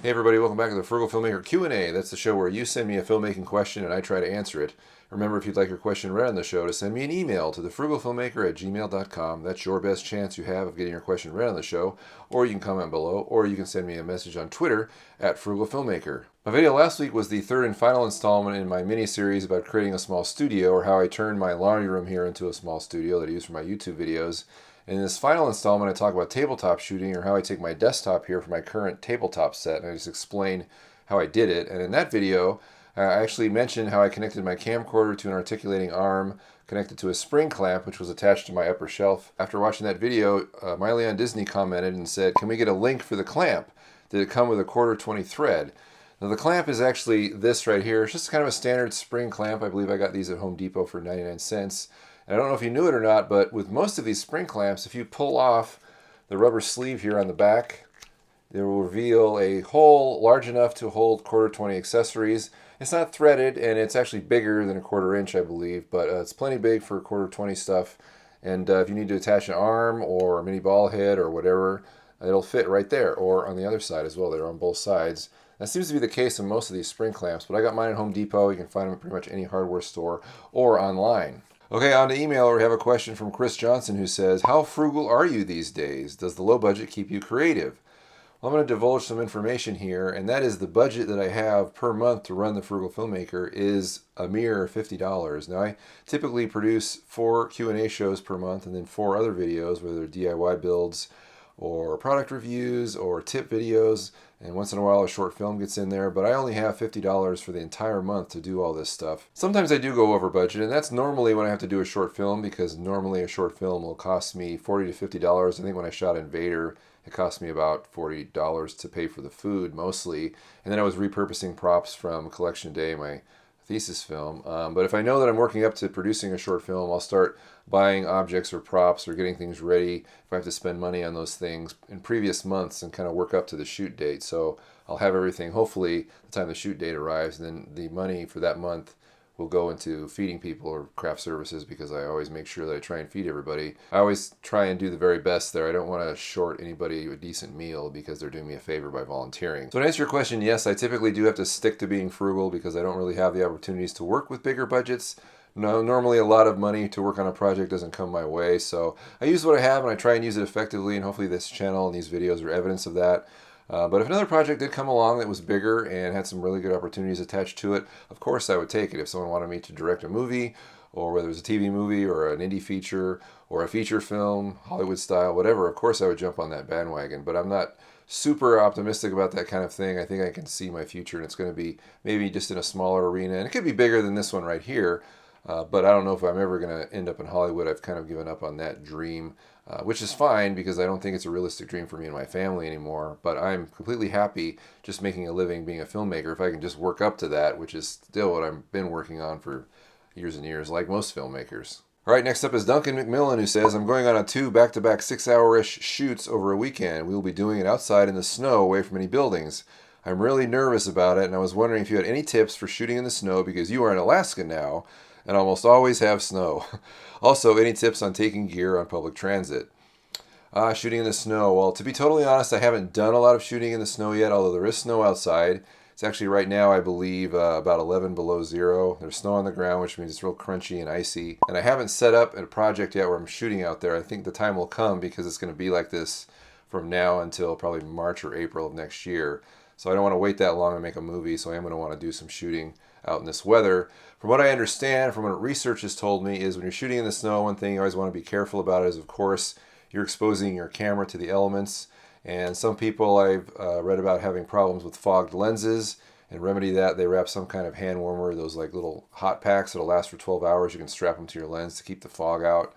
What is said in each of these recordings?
Hey everybody, welcome back to the Frugal Filmmaker Q&A. That's the show where you send me a filmmaking question and I try to answer it. Remember, if you'd like your question read on the show, to send me an email to thefrugalfilmmaker@gmail.com. That's your best chance you have of getting your question read on the show. Or you can comment below, or you can send me a message on Twitter @frugalfilmmaker. My video last week was the third and final installment in my mini-series about creating a small studio, or how I turned my laundry room here into a small studio that I use for my YouTube videos. In this final installment, I talk about tabletop shooting, or how I take my desktop here for my current tabletop set, and I just explain how I did it. And in that video, I actually mentioned how I connected my camcorder to an articulating arm connected to a spring clamp, which was attached to my upper shelf. After watching that video, Miley on Disney commented and said, "Can we get a link for the clamp? Did it come with a 1/4 thread?" Now the clamp is actually this right here. It's just kind of a standard spring clamp. I believe I got these at Home Depot for 99 cents. And I don't know if you knew it or not, but with most of these spring clamps, if you pull off the rubber sleeve here on the back, it will reveal a hole large enough to hold 1/4 accessories. It's not threaded, and it's actually bigger than a 1/4 inch, I believe, but it's plenty big for 1/4 stuff. And if you need to attach an arm or a mini ball head or whatever, it'll fit right there, or on the other side as well. They're on both sides. That seems to be the case in most of these spring clamps, but I got mine at Home Depot. You can find them at pretty much any hardware store or online. Okay, on to email. We have a question from Chris Johnson who says, "How frugal are you these days? Does the low budget keep you creative?" Well, I'm going to divulge some information here, and that is the budget that I have per month to run the Frugal Filmmaker is a mere $50. Now, I typically produce 4 Q&A shows per month and then 4 other videos, whether they're DIY builds or product reviews or tip videos, and once in a while a short film gets in there, but I only have $50 for the entire month to do all this stuff. Sometimes I do go over budget, and that's normally when I have to do a short film, because normally a short film will cost me $40 to $50. I think when I shot Invader, it cost me about $40 to pay for the food mostly, and then I was repurposing props from Collection Day, my thesis film. But if I know that I'm working up to producing a short film, I'll start buying objects or props or getting things ready if I have to spend money on those things in previous months and kind of work up to the shoot date. So I'll have everything, hopefully, the time the shoot date arrives, and then the money for that month will go into feeding people or craft services, because I always make sure that I try and feed everybody. I always try and do the very best there. I don't want to short anybody a decent meal because they're doing me a favor by volunteering. So to answer your question, yes, I typically do have to stick to being frugal because I don't really have the opportunities to work with bigger budgets. No, normally a lot of money to work on a project doesn't come my way, so I use what I have and I try and use it effectively, and hopefully this channel and these videos are evidence of that. But if another project did come along that was bigger and had some really good opportunities attached to it, of course I would take it. If someone wanted me to direct a movie, or whether it was a TV movie or an indie feature or a feature film, Hollywood style, whatever, of course I would jump on that bandwagon. But I'm not super optimistic about that kind of thing. I think I can see my future, and it's going to be maybe just in a smaller arena, and it could be bigger than this one right here. But I don't know if I'm ever going to end up in Hollywood. I've kind of given up on that dream, which is fine because I don't think it's a realistic dream for me and my family anymore. But I'm completely happy just making a living being a filmmaker if I can just work up to that, which is still what I've been working on for years and years, like most filmmakers. All right, next up is Duncan McMillan, who says, "I'm going on 2 back-to-back 6-hour-ish shoots over a weekend. We will be doing it outside in the snow away from any buildings. I'm really nervous about it, and I was wondering if you had any tips for shooting in the snow, because you are in Alaska now and almost always have snow. Also, any tips on taking gear on public transit?" Shooting in the snow. Well, to be totally honest, I haven't done a lot of shooting in the snow yet, although there is snow outside. It's actually right now, I believe, about 11 below zero. There's snow on the ground, which means it's real crunchy and icy. And I haven't set up a project yet where I'm shooting out there. I think the time will come, because it's going to be like this from now until probably March or April of next year. So I don't want to wait that long to make a movie, so I am going to want to do some shooting out in this weather. From what I understand, from what research has told me, is when you're shooting in the snow, one thing you always want to be careful about is, of course, you're exposing your camera to the elements. And some people I've read about having problems with fogged lenses, and remedy that, they wrap some kind of hand warmer, those like little hot packs that'll last for 12 hours. You can strap them to your lens to keep the fog out.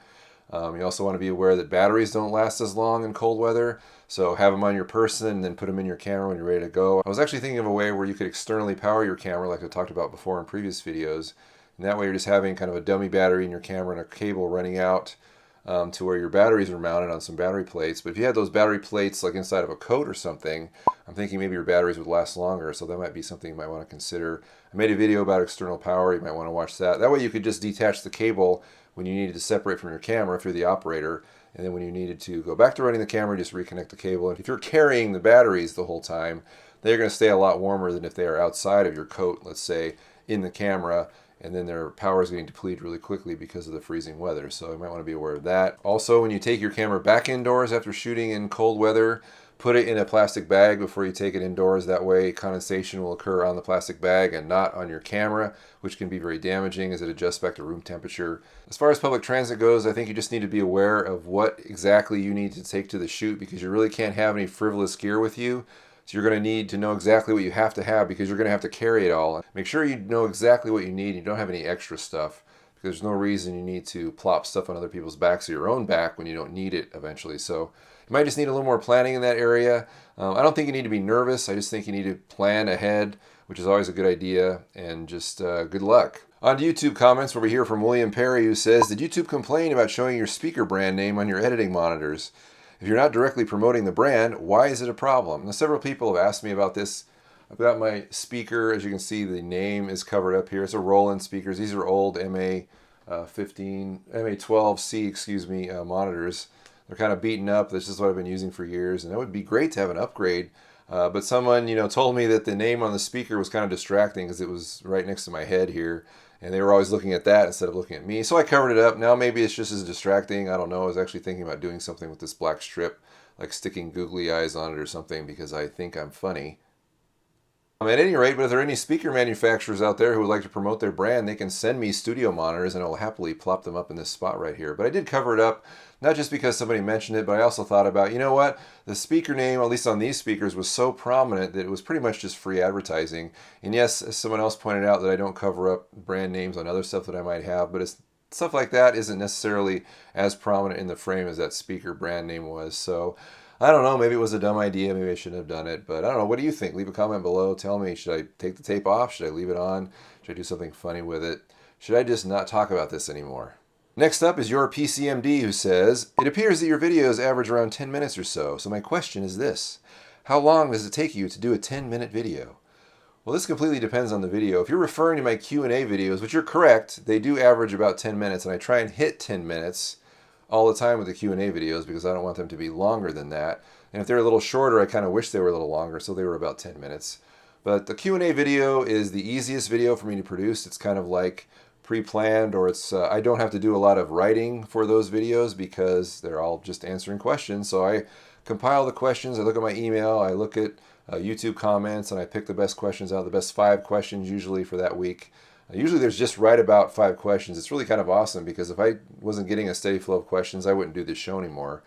You also want to be aware that batteries don't last as long in cold weather, so have them on your person and then put them in your camera when you're ready to go. I was actually thinking of a way where you could externally power your camera, like I talked about before in previous videos, and that way you're just having kind of a dummy battery in your camera and a cable running out to where your batteries are mounted on some battery plates. But if you had those battery plates like inside of a coat or something, I'm thinking maybe your batteries would last longer, so that might be something you might want to consider. I made a video about external power. You might want to watch that. That way you could just detach the cable when you needed to separate from your camera if you're the operator, And then when you needed to go back to running the camera, just reconnect the cable. And if you're carrying the batteries the whole time, they're going to stay a lot warmer than if they are outside of your coat, let's say, in the camera, and then their power is getting depleted really quickly because of the freezing weather. So you might want to be aware of that. Also, when you take your camera back indoors after shooting in cold weather, put it in a plastic bag before you take it indoors. That way condensation will occur on the plastic bag and not on your camera, which can be very damaging as it adjusts back to room temperature. As far as public transit goes, I think you just need to be aware of what exactly you need to take to the shoot, because you really can't have any frivolous gear with you. So you're going to need to know exactly what you have to have, because you're going to have to carry it all. Make sure you know exactly what you need and you don't have any extra stuff, because there's no reason you need to plop stuff on other people's backs or your own back when you don't need it eventually. So you might just need a little more planning in that area. I don't think you need to be nervous. I just think you need to plan ahead, which is always a good idea, and just good luck. On to YouTube comments, where we hear from William Perry, who says, did YouTube complain about showing your speaker brand name on your editing monitors? If you're not directly promoting the brand, why is it a problem? Now, several people have asked me about this. I've got my speaker. As you can see, the name is covered up here. It's a Roland speakers. These are old MA12C, monitors. They're kind of beaten up. This is what I've been using for years, and it would be great to have an upgrade. But someone, told me that the name on the speaker was kind of distracting because it was right next to my head here, and they were always looking at that instead of looking at me. So I covered it up. Now maybe it's just as distracting. I don't know. I was actually thinking about doing something with this black strip, like sticking googly eyes on it or something, because I think I'm funny. At any rate, but if there are any speaker manufacturers out there who would like to promote their brand, they can send me studio monitors and I'll happily plop them up in this spot right here. But I did cover it up, not just because somebody mentioned it, but I also thought about, you know what? The speaker name, at least on these speakers, was so prominent that it was pretty much just free advertising. And yes, as someone else pointed out, that I don't cover up brand names on other stuff that I might have, but stuff like that isn't necessarily as prominent in the frame as that speaker brand name was. So I don't know, maybe it was a dumb idea, maybe I shouldn't have done it, but I don't know. What do you think? Leave a comment below. Tell me, should I take the tape off? Should I leave it on? Should I do something funny with it? Should I just not talk about this anymore? Next up is your PCMD, who says, it appears that your videos average around 10 minutes or so my question is this: how long does it take you to do a 10-minute video? Well, this completely depends on the video. If you're referring to my Q&A videos, which you're correct, they do average about 10 minutes, and I try and hit 10 minutes all the time with the Q&A videos because I don't want them to be longer than that. And if they're a little shorter, I kind of wish they were a little longer, so they were about 10 minutes. But the Q&A video is the easiest video for me to produce. It's kind of like pre-planned, or it's I don't have to do a lot of writing for those videos because they're all just answering questions. So I compile the questions, I look at my email, I look at YouTube comments, and I pick the best questions out, the best 5 questions usually for that week. Usually there's just right about 5 questions. It's really kind of awesome because if I wasn't getting a steady flow of questions, I wouldn't do this show anymore.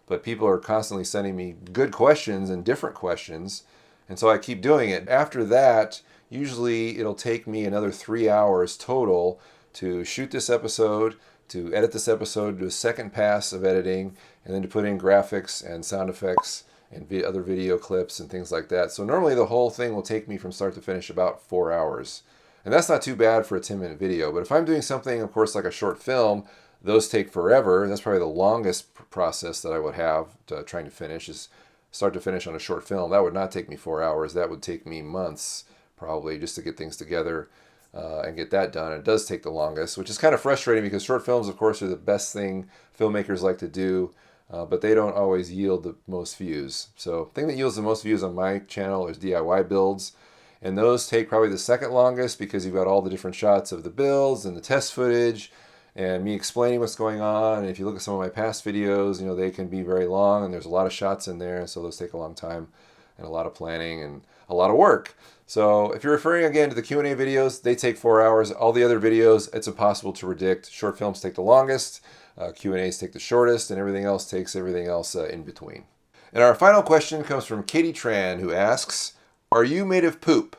But people are constantly sending me good questions and different questions, and so I keep doing it. After that, usually it'll take me another 3 hours total to shoot this episode, to edit this episode, do a second pass of editing, and then to put in graphics and sound effects and other video clips and things like that. So normally the whole thing will take me from start to finish about 4 hours. And that's not too bad for a 10-minute video. But if I'm doing something, of course, like a short film, those take forever. That's probably the longest process that I would have trying to finish, is start to finish on a short film. That would not take me 4 hours. That would take me months, probably, just to get things together and get that done. It does take the longest, which is kind of frustrating because short films, of course, are the best thing filmmakers like to do, but they don't always yield the most views. So the thing that yields the most views on my channel is DIY builds. And those take probably the second longest because you've got all the different shots of the builds and the test footage and me explaining what's going on. And if you look at some of my past videos, they can be very long and there's a lot of shots in there. So those take a long time and a lot of planning and a lot of work. So if you're referring again to the Q&A videos, they take 4 hours. All the other videos, it's impossible to predict. Short films take the longest, Q&As take the shortest, and everything else takes everything else in between. And our final question comes from Katie Tran, who asks, are you made of poop?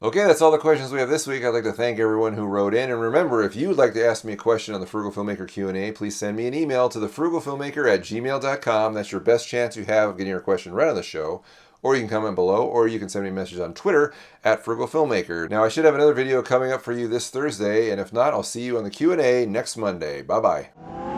Okay, that's all the questions we have this week. I'd like to thank everyone who wrote in. And remember, if you would like to ask me a question on the Frugal Filmmaker Q&A, please send me an email to thefrugalfilmmaker@gmail.com. That's your best chance you have of getting your question read on the show. Or you can comment below, or you can send me a message on Twitter @frugalfilmmaker. Now, I should have another video coming up for you this Thursday, and if not, I'll see you on the Q&A next Monday. Bye-bye.